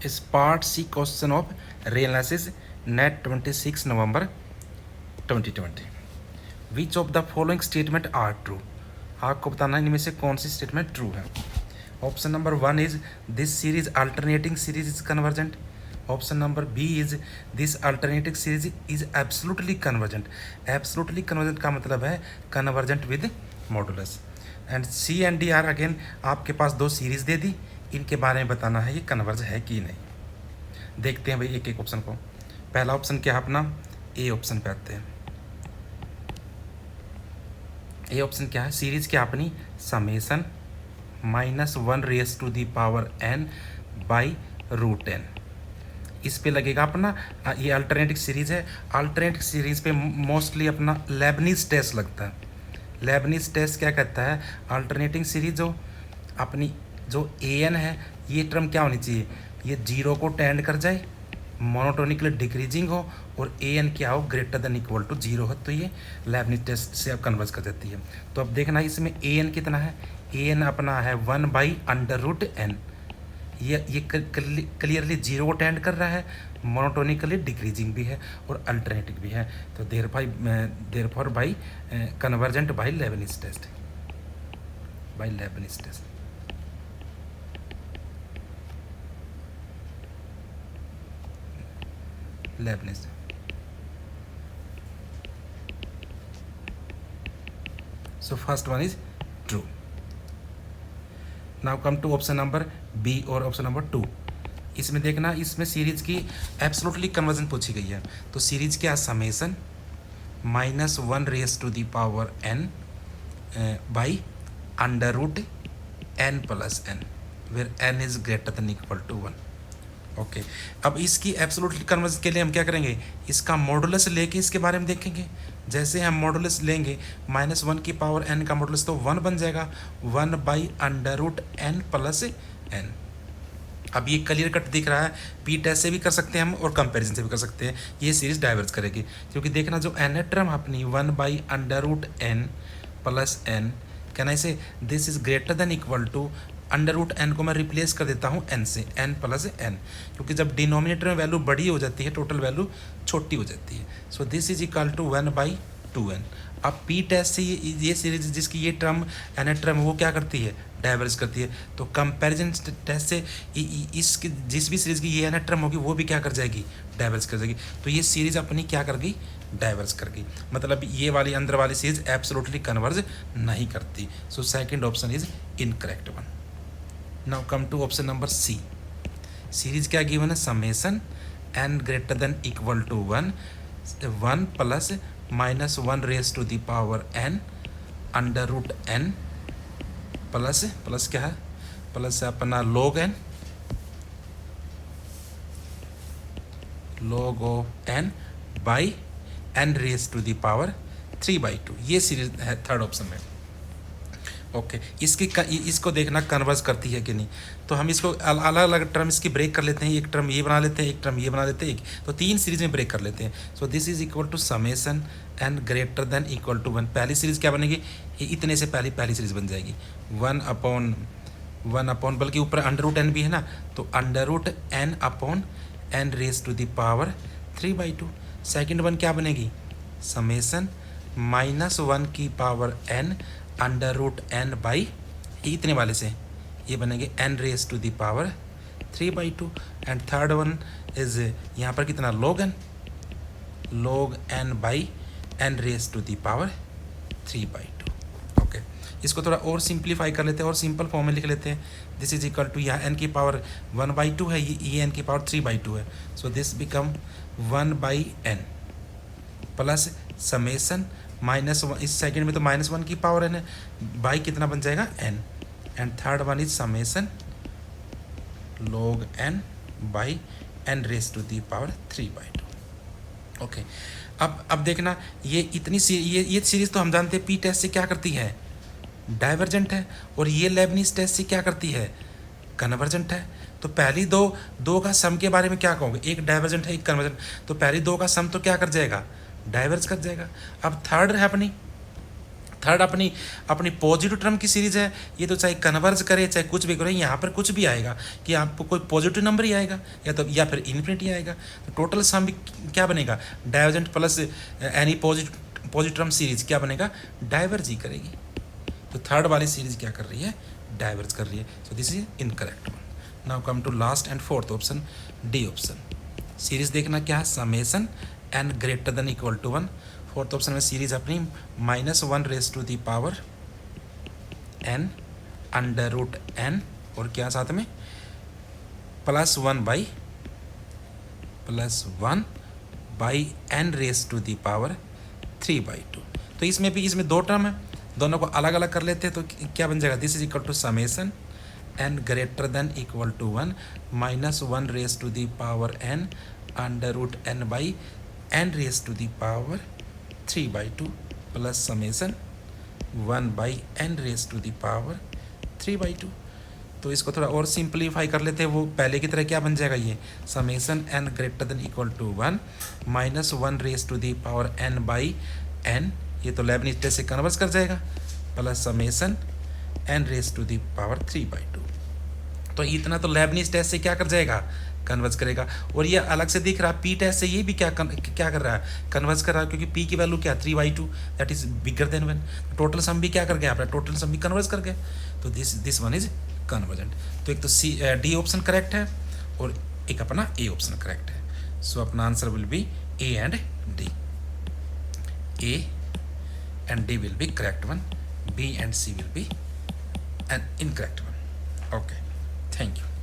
is part C question of real analysis net 26 November 2020. Which of the following statement are true? आपको बताना है इनमें से कौन सी स्टेटमेंट ट्रू है. Option number 1 is this series alternating series is convergent. Option number B is this alternating series is absolutely convergent. Absolutely convergent का मतलब है convergent with modulus. And C and D are again आपके पास दो series दे दी, इनके बारे में बताना है ये कन्वर्ज है कि नहीं. देखते हैं भाई एक एक ऑप्शन को. पहला ऑप्शन क्या है अपना, ए ऑप्शन पे आते हैं. ए ऑप्शन क्या है, सीरीज क्या अपनी summation -1 raise to the power n by root n. इस पे लगेगा अपना ये अल्टरनेटिव सीरीज है. अल्टरनेटिव सीरीज पे मोस्टली अपना लेबनीज टेस्ट लगता है. लेबनीज टेस्ट क्या कहता है, अल्टरनेटिंग सीरीज जो अपनी जो an है ये टर्म क्या होनी चाहिए, ये जीरो को टेंड कर जाए, मोनोटोनिकली डिक्रीजिंग हो और an क्या हो greater than equal to zero हो, तो ये लेबनीज टेस्ट से अब कन्वर्ज कर देती है. तो अब देखना इसमें an कितना है, an अपना है 1/√n. ये क्लियरली जीरो को टेंड कर रहा है, मोनोटोनिकली डिक्रीजिंग भी है और अल्टरनेटिव भी है. तो therefore by convergent by Leibniz test. By Leibniz test. Leibniz. So first one is true. Now come to option number B और option number 2. इसमें देखना, इसमें सीरीज की एब्सोल्युटली कन्वर्जन पूछी गई है. तो सीरीज क्या, summation -1 raise to the power n by √n + n where n is greater than equal to 1. Okay अब इसकी एब्सोल्युटली कन्वर्जन के लिए हम क्या करेंगे, इसका मॉडुलस लेके इसके बारे में देखेंगे. जैसे हम मॉडुलस लेंगे -1 की पावर n का मॉडुलस तो 1 बन जाएगा, 1/√n + n. अब ये क्लियर कट दिख रहा है, पी टेस्ट से भी कर सकते हैं हम और कंपैरिजन से भी कर सकते हैं. ये सीरीज डाइवर्ज करेगी क्योंकि देखना जो n है टर्म अपनी 1/√n + n, कहना इसे this is greater than equal to √n को मैं रिप्लेस कर देता हूँ n से, n + n, क्योंकि जब डिनोमिनेटर में वैल्यू बड़ी हो जाती है टोटल वैल्यू छोटी हो जाती है. So this is equal to 1/2n. अब पी टेस्ट से ये सीरीज जिसकी ये टर्म n टर्म वो क्या करती है, डाइवर्ज करती है. तो कंपैरिजन टेस्ट से इसकी जिस भी सीरीज की ये n टर्म होगी वो भी क्या कर जाएगी, डाइवर्ज कर जाएगी. तो ये सीरीज अपनी क्या कर गई, डाइवर्ज कर गई. मतलब ये वाली अंदर वाली सीरीज एब्सोल्युटली कन्वर्ज नहीं करती. So second option is incorrect one. Now come to option number C. Series क्या गिवन है, summation n greater than equal to 1 + -1 raise to the power n √n plus क्या है, प्लस अपना log n by n raise to the power 3/2. ये series है third option में. Okay इसको देखना कन्वर्ज करती है कि नहीं. तो हम इसको अलग अलग टर्म इसकी ब्रेक कर लेते हैं. एक टर्म ये बना लेते हैं, एक टर्म ये बना लेते हैं, तो 3 सीरीज में ब्रेक कर लेते हैं. So this is equal to summation n greater than equal to 1. पहली सीरीज क्या बनेगी, ये इतने से पहली सीरीज बन जाएगी 1/1 बल्कि ऊपर √n भी है ना, तो √n/n raise to the power 3/2. Second one क्या बनेगी, समेसन -1 की पावर n √n बाई इतने वाले से ये बनेंगे n raise to the power 3/2. And third one is यहाँ पर कितना, log n by n raise to the power 3/2. Okay इसको थोड़ा और सिंप्लीफाई कर लेते हैं और सिंपल फॉर्म में लिख लेते हैं. दिस इज इक्वल टू यहाँ n की पावर 1/2 है, ये n की पावर 3/2 है. So this become 1/n plus summation -1, इस सेकंड में तो -1 की पावर n है, बाई कितना बन जाएगा n. And third one is summation log n by n raise to the power 3/2. Okay अब देखना ये इतनी ये सीरीज तो हम जानते हैं पी टेस्ट से क्या करती है, डाइवर्जेंट है, और ये लेबनीज टेस्ट से क्या करती है, कन्वर्जेंट है. तो पहली दो का सम के बारे में क्या कहोगे, एक डाइवर्जेंट है एक कन्वर्जेंट, तो पहली दो का सम तो क्या कर जाएगा, डाइवर्ज कर जाएगा. अब थर्ड है अपनी थर्ड अपनी अपनी पॉजिटिव टर्म की सीरीज है, ये तो चाहे कन्वर्ज करे चाहे कुछ भी करे, यहाँ पर कुछ भी आएगा कि आपको कोई पॉजिटिव नंबर ही आएगा या फिर इन्फिनिटी आएगा। तो टोटल सम भी क्या बनेगा, divergent plus any positive term series क्या बनेगा, डाइवर्ज ही करेगी। तो थर्ड वाली सीरीज क्या कर रही है, डाइवर्ज कर रही है। So this is incorrect one. Now come to last and fourth option, D option. Series देखना क्या है, summation n greater than equal to 1। Fourth option में सीरीज अपनी -1 raise to the power n under root n और क्या साथ में +1 by n raise to the power 3/2। तो इसमें दो टर्म है, दोनों को अलग अलग कर लेते हैं तो क्या बन जाएगा, this is equal to summation n greater than equal to 1 -1 raise to the power n under root n by n raise to the power 3/2 plus summation 1 by n raise to the power 3/2। तो इसको थोड़ा और simplify कर लेते हैं, वो पहले की तरह क्या बन जाएगा, ये summation n greater than equal to 1 -1 raise to the power n by n, ये तो लेबनीज टेस्ट से कन्वर्स कर जाएगा, plus summation n raise to the power 3/2। तो इतना तो लेबनीज टेस्ट से क्या कर जाएगा, कन्वर्स करेगा। और ये अलग से दिख रहा है पी टेस्ट से, ये भी क्या कर रहा है, कन्वर्स कर रहा है, क्योंकि पी की वैल्यू क्या 3/2 that is bigger than 1। Total sum भी क्या कर गया, अपना टोटल सम भी कन्वर्स कर गए। तो दिस वन इज कन्वर्जेंट। तो एक तो डी ऑप्शन करेक्ट है और एक अपना ए ऑप्शन करेक्ट है। सो अपना answer will be A and D. A and D will be correct one, B and C will be an incorrect one. Okay, thank you.